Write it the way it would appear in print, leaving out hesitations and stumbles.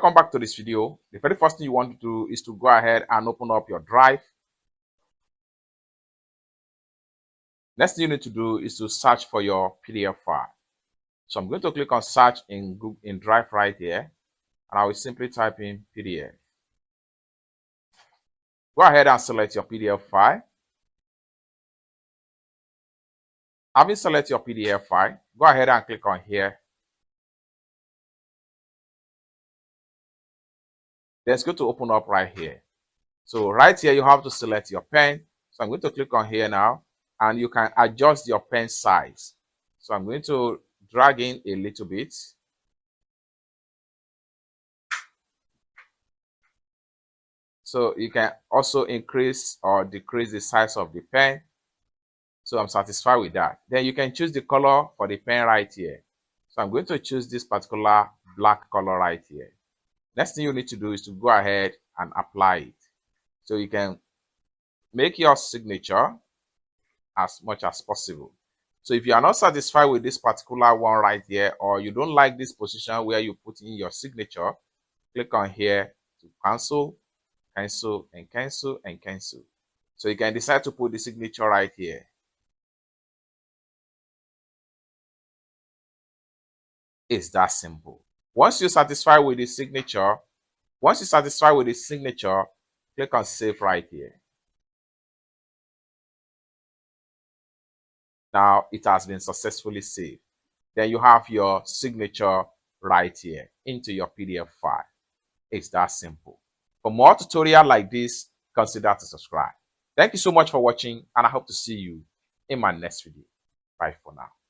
Welcome back to this video. The very first thing you want to do is to go ahead and open up your drive. Next thing you need to do is to search for your PDF file. So I'm going to click on search in Google, in Drive right here, and I will simply type in PDF. Go ahead and select your PDF file. Having selected your PDF file, go ahead and click on here. Then it's going to open up right here. So right here, you have to select your pen. So I'm going to click on here now, and you can adjust your pen size. So I'm going to drag in a little bit. So you can also increase or decrease the size of the pen. So I'm satisfied with that. Then you can choose the color for the pen right here. So I'm going to choose this particular black color right here. Next thing you need to do is to go ahead and apply it. So you can make your signature as much as possible. So if you are not satisfied with this particular one right here, or you don't like this position where you put in your signature, click on here to cancel, cancel, and cancel, and cancel. So you can decide to put the signature right here. It's that simple. Once you're satisfied with the signature, click on save right here. Now it has been successfully saved. Then you have your signature right here into your PDF file. It's that simple. For more tutorials like this, consider to subscribe. Thank you so much for watching, and I hope to see you in my next video. Bye for now.